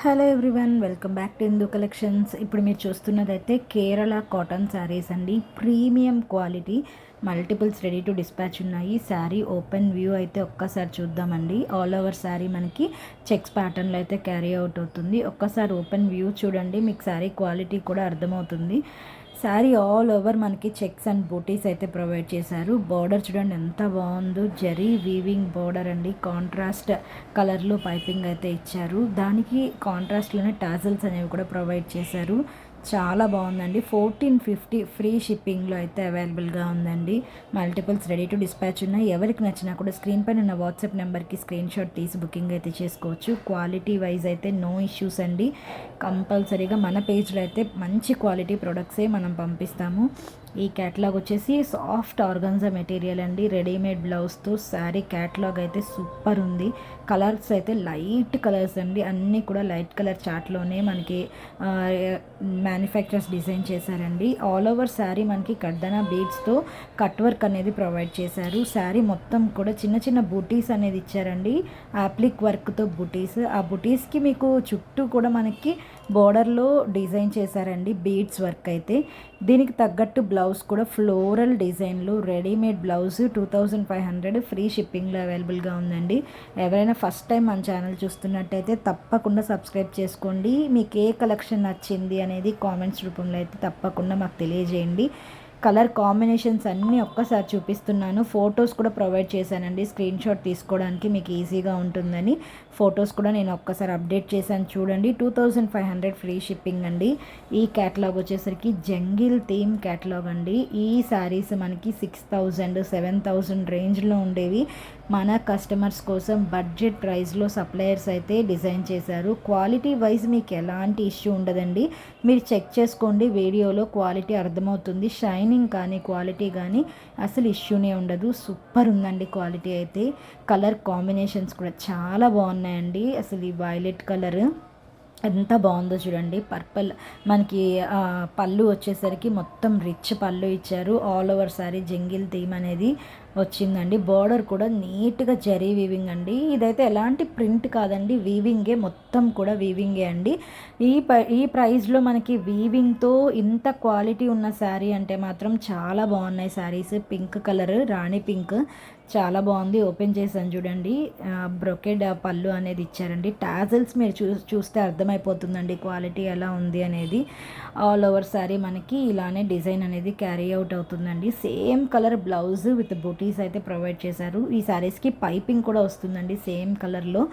Hello everyone, welcome back to Hindu collections. ఇప్పుడు మీరు చూస్తున్నదైతే Kerala cotton saris అండి. Premium quality, multiples ready to dispatch ఉన్నాయి. Sari open view అయితే ఒక్కసారి చూద్దామండి. ఆల్ ఓవర్ శారీ మనకి చెక్స్ ప్యాటర్న్లో అయితే క్యారీ అవుట్ అవుతుంది. ఒక్కసారి ఓపెన్ వ్యూ చూడండి, మీకు శారీ క్వాలిటీ కూడా అర్థమవుతుంది. శారీ ఆల్ ఓవర్ మనకి చెక్స్ అండ్ బూటీస్ అయితే ప్రొవైడ్ చేశారు. బార్డర్ చూడండి ఎంత బాగుందో, జరీ వీవింగ్ బార్డర్ అండి. కాంట్రాస్ట్ కలర్లో పైపింగ్ అయితే ఇచ్చారు. దానికి కాంట్రాస్ట్లోనే టాజల్స్ అనేవి కూడా ప్రొవైడ్ చేశారు. చాలా బాగుందండి. 1450 ఫ్రీ షిప్పింగ్లో అయితే అవైలబుల్గా ఉందండి. మల్టిపుల్స్ రెడీ టు డిస్పాచ్ ఉన్నాయి. ఎవరికి నచ్చినా కూడా స్క్రీన్ పైన ఉన్న వాట్సాప్ నెంబర్కి స్క్రీన్ షాట్ తీసి బుకింగ్ అయితే చేసుకోవచ్చు. క్వాలిటీ వైజ్ అయితే నో ఇష్యూస్ అండి. కంపల్సరీగా మన పేజ్లో అయితే మంచి క్వాలిటీ ప్రొడక్ట్సే మనం పంపిస్తాము. ఈ క్యాటలాగ్ వచ్చేసి సాఫ్ట్ ఆర్గన్జా మెటీరియల్ అండి. రెడీమేడ్ బ్లౌజ్తో శారీ క్యాటలాగ్ అయితే సూపర్ ఉంది. కలర్స్ అయితే లైట్ కలర్స్ అండి. అన్నీ కూడా లైట్ కలర్ చార్ట్లోనే మనకి మ్యానుఫ్యాక్చరర్స్ డిజైన్ చేశారండి. ఆల్ ఓవర్ శారీ మనకి కడ్దనా బీడ్స్తో కట్ వర్క్ అనేది ప్రొవైడ్ చేశారు. శారీ మొత్తం కూడా చిన్న చిన్న బూటీస్ అనేది ఇచ్చారండి. యాప్లిక్ వర్క్తో బూటీస్. ఆ బూటీస్కి మీకు చుట్టూ కూడా మనకి బోర్డర్లో డిజైన్ చేశారండి, బీడ్స్ వర్క్ అయితే. దీనికి తగ్గట్టు బ్లౌజ్ కూడా ఫ్లోరల్ డిజైన్లో రెడీమేడ్ బ్లౌజ్ 2500 ఫ్రీ షిప్పింగ్లో అవైలబుల్గా ఉందండి. ఎవరైనా ఫస్ట్ టైం మన ఛానల్ చూస్తున్నట్టయితే తప్పకుండా సబ్స్క్రైబ్ చేసుకోండి. మీకు ఏ కలెక్షన్ నచ్చింది అనేది కామెంట్స్ రూపంలో అయితే తప్పకుండా మాకు తెలియజేయండి. కలర్ కాంబినేషన్స్ అన్నీ ఒక్కసారి చూపిస్తున్నాను. ఫొటోస్ కూడా ప్రొవైడ్ చేశానండి, స్క్రీన్ షాట్ తీసుకోవడానికి మీకు ఈజీగా ఉంటుందని. ఫొటోస్ కూడా నేను ఒక్కసారి అప్డేట్ చేశాను చూడండి. 2500 ఫ్రీ షిప్పింగ్ అండి. ఈ క్యాటలాగ్ వచ్చేసరికి జంగిల్ థీమ్ క్యాటలాగ్ అండి. ఈ శారీస్ మనకి 6000 7000 రేంజ్లో ఉండేవి. మన కస్టమర్స్ కోసం బడ్జెట్ ప్రైస్లో సప్లయర్స్ అయితే డిజైన్ చేశారు. క్వాలిటీ వైజ్ మీకు ఎలాంటి ఇష్యూ ఉండదండి. మీరు చెక్ చేసుకోండి, వీడియోలో క్వాలిటీ అర్థమవుతుంది. షైనింగ్ కానీ క్వాలిటీ కానీ అసలు ఇష్యూనే ఉండదు. సూపర్ ఉందండి క్వాలిటీ అయితే. కలర్ కాంబినేషన్స్ కూడా చాలా బాగున్నాయండి. అసలు ఈ వైలెట్ కలర్ ఎంత బాగుందో చూడండి. పర్పుల్ మనకి పళ్ళు వచ్చేసరికి మొత్తం రిచ్ పళ్ళు ఇచ్చారు. All over sorry jungle theme అనేది వచ్చిందండి. బార్డర్ కూడా నీట్గా జరీ వీవింగ్ అండి. ఇదైతే ఎలాంటి ప్రింట్ కాదండి, వీవింగే, మొత్తం కూడా వీవింగే అండి. ఈ ప్రైస్లో మనకి వీవింగ్తో ఇంత క్వాలిటీ ఉన్న శారీ అంటే మాత్రం చాలా బాగున్నాయి శారీస్. పింక్ కలర్, రాణి పింక్, చాలా బాగుంది. ఓపెన్ చేశాను చూడండి. బ్రొకెడ్ పళ్ళు అనేది ఇచ్చారండి. టాజల్స్ మీరు చూస్తే అర్థమైపోతుందండి క్వాలిటీ ఎలా ఉంది అనేది. ఆల్ ఓవర్ శారీ మనకి ఇలానే డిజైన్ అనేది క్యారీ అవుట్ అవుతుందండి. సేమ్ కలర్ బ్లౌజ్ విత్ బూటీస్ అయితే ప్రొవైడ్ చేశారు. ఈ శారీస్కి పైపింగ్ కూడా వస్తుందండి సేమ్ కలర్లో.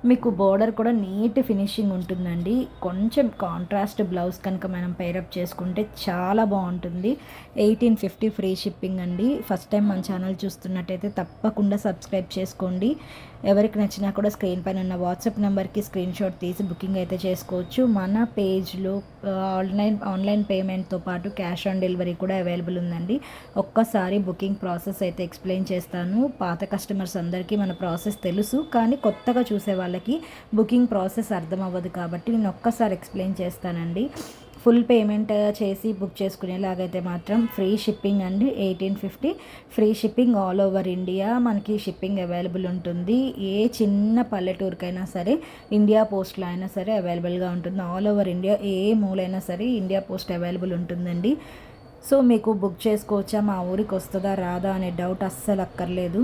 మీకు బోర్డర్ కూడా నీట్ ఫినిషింగ్ ఉంటుందండి. కొంచెం కాంట్రాస్ట్ బ్లౌజ్ కనుక మనం పేరప్ చేసుకుంటే చాలా బాగుంటుంది. 1850 ఫ్రీ షిప్పింగ్ అండి. ఫస్ట్ టైం మన ఛానల్ చూస్తున్నట్టయితే తప్పకుండా సబ్స్క్రైబ్ చేసుకోండి. ఎవరికి నచ్చినా కూడా స్క్రీన్ పైన ఉన్న వాట్సాప్ నెంబర్కి స్క్రీన్ షాట్ తీసి బుకింగ్ అయితే చేసుకోవచ్చు. మన పేజ్లో ఆన్లైన్ పేమెంట్తో పాటు క్యాష్ ఆన్ డెలివరీ కూడా అవైలబుల్ ఉందండి. ఒక్కసారి బుకింగ్ ప్రాసెస్ అయితే ఎక్స్ప్లెయిన్ చేస్తాను. పాత కస్టమర్స్ అందరికీ మన ప్రాసెస్ తెలుసు, కానీ కొత్తగా చూసే వాళ్ళకి బుకింగ్ ప్రాసెస్ అర్థం అవ్వదు కాబట్టి నేను ఒక్కసారి ఎక్స్ప్లెయిన్ చేస్తానండి. ఫుల్ పేమెంట్ చేసి బుక్ చేసుకునేలాగైతే మాత్రం ఫ్రీ షిప్పింగ్ అండి. 1850 free shipping all over India మనకి షిప్పింగ్ అవైలబుల్ ఉంటుంది. ఏ చిన్న పల్లెటూరుకైనా సరే, ఇండియా పోస్ట్లో అయినా సరే అవైలబుల్గా ఉంటుంది. ఆల్ ఓవర్ ఇండియా ఏ మూలైనా సరే ఇండియా పోస్ట్ అవైలబుల్ ఉంటుందండి. సో మీకు బుక్ చేసుకోవచ్చా, మా ఊరికి వస్తుందా రాదా అనే డౌట్ అస్సలు అక్కర్లేదు.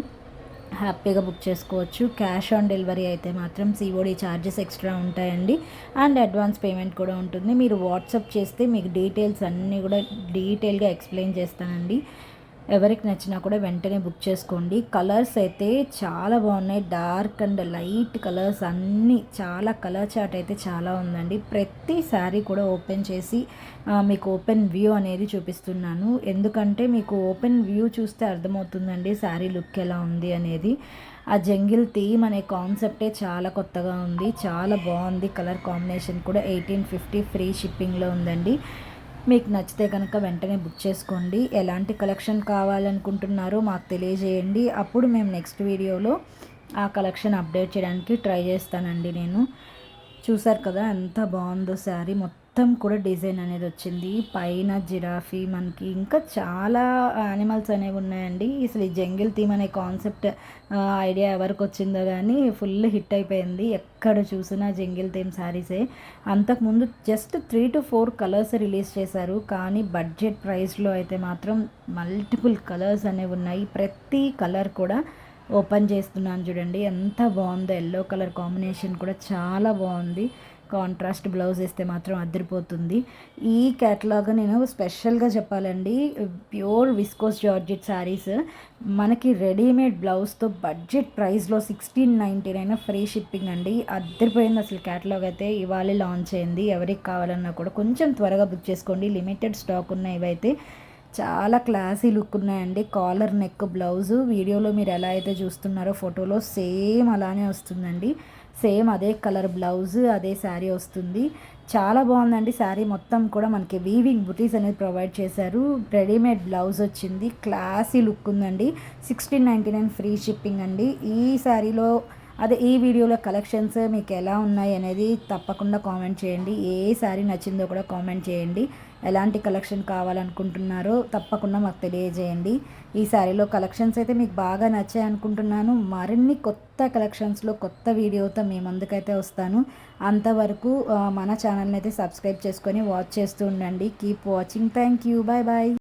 హ్యాపీగా బుక్ చేసుకోవచ్చు. క్యాష్ ఆన్ డెలివరీ అయితే మాత్రం సిఓడి ఛార్జెస్ ఎక్స్ట్రా ఉంటాయండి. అండ్ అడ్వాన్స్ పేమెంట్ కూడా ఉంటుంది. మీరు వాట్సాప్ చేస్తే మీకు డీటెయిల్స్ అన్నీ కూడా డీటెయిల్గా ఎక్స్ప్లెయిన్ చేస్తానండి. ఎవరికి నచ్చినా కూడా వెంటనే బుక్ చేసుకోండి. కలర్స్ అయితే చాలా బాగున్నాయి. డార్క్ అండ్ లైట్ కలర్స్ అన్నీ, చాలా కలర్ చార్ట్ అయితే చాలా ఉందండి. ప్రతి శారీ కూడా ఓపెన్ చేసి మీకు ఓపెన్ వ్యూ అనేది చూపిస్తున్నాను. ఎందుకంటే మీకు ఓపెన్ వ్యూ చూస్తే అర్థమవుతుందండి శారీ లుక్ ఎలా ఉంది అనేది. ఆ జంగిల్ థీమ్ అనే కాన్సెప్టే చాలా కొత్తగా ఉంది, చాలా బాగుంది. కలర్ కాంబినేషన్ కూడా 1850 ఫ్రీ షిప్పింగ్లో ఉందండి. మీకు నచ్చితే కనుక వెంటనే బుక్ చేసుకోండి. ఎలాంటి కలెక్షన్ కావాలనుకుంటున్నారో మాకు తెలియజేయండి. అప్పుడు మేము నెక్స్ట్ వీడియోలో ఆ కలెక్షన్ అప్డేట్ చేయడానికి ట్రై చేస్తానండి నేను. చూసారు కదా ఎంత బాగుందో శారీ మొత్తం కూడా డిజైన్ అనేది వచ్చింది. పైన జిరాఫీ మనకి ఇంకా చాలా యానిమల్స్ అనేవి ఉన్నాయండి. అసలు ఈ జంగిల్ థీమ్ అనే కాన్సెప్ట్ ఐడియా ఎవరికి వచ్చిందో కానీ ఫుల్ హిట్ అయిపోయింది. ఎక్కడ చూసినా జంగిల్ థీమ్ శారీసే. అంతకుముందు జస్ట్ 3 to 4 కలర్స్ రిలీజ్ చేశారు, కానీ బడ్జెట్ ప్రైస్లో అయితే మాత్రం మల్టిపుల్ కలర్స్ అనేవి ఉన్నాయి. ప్రతి కలర్ కూడా ఓపెన్ చేస్తున్నాను చూడండి, ఎంత బాగుందో. ఎల్లో కలర్ కాంబినేషన్ కూడా చాలా బాగుంది. కాంట్రాస్ట్ బ్లౌజ్ వేస్తే మాత్రం అదిరిపోతుంది. ఈ క్యాటలాగ్ నేను స్పెషల్గా చెప్పాలండి, ప్యూర్ విస్కోస్ జార్జెట్ శారీస్ మనకి రెడీమేడ్ బ్లౌజ్తో బడ్జెట్ ప్రైస్లో 1699 ఫ్రీ షిప్పింగ్ అండి. అదిరిపోయింది అసలు. క్యాటలాగ్ అయితే ఇవాళ లాంచ్ అయింది. ఎవరికి కావాలన్నా కూడా కొంచెం త్వరగా బుక్ చేసుకోండి. లిమిటెడ్ స్టాక్ ఉన్నాయి ఇవైతే. చాలా క్లాసీ లుక్ ఉన్నాయండి. కాలర్ నెక్ బ్లౌజు వీడియోలో మీరు ఎలా అయితే చూస్తున్నారో ఫోటోలో సేమ్ అలానే వస్తుందండి. సేమ్ అదే కలర్ బ్లౌజ్, అదే శారీ వస్తుంది. చాలా బాగుందండి. శారీ మొత్తం కూడా మనకి వీవింగ్ బుటీస్ అనేది ప్రొవైడ్ చేశారు. రెడీమేడ్ బ్లౌజ్ వచ్చింది. క్లాసీ లుక్ ఉందండి. 1699 ఫ్రీ షిప్పింగ్ అండి. ఈ శారీలో ఈ వీడియోలో కలెక్షన్స్ మీకు ఎలా ఉన్నాయి అనేది తప్పకుండా కామెంట్ చేయండి. ఏ శారీ నచ్చిందో కూడా కామెంట్ చేయండి. ఎలాంటి కలెక్షన్ కావాలనుకుంటున్నారో తప్పకుండా మాకు తెలియజేయండి. ఈ శారీలో కలెక్షన్స్ అయితే మీకు బాగా నచ్చాయి అనుకుంటున్నాను. మరిన్ని కొత్త కలెక్షన్స్లో కొత్త వీడియోతో మీ ముందుకైతే వస్తాను. అంతవరకు మన ఛానల్ని అయితే సబ్స్క్రైబ్ చేసుకొని వాచ్ చేస్తూ ఉండండి. Keep watching. Thank you. Bye bye.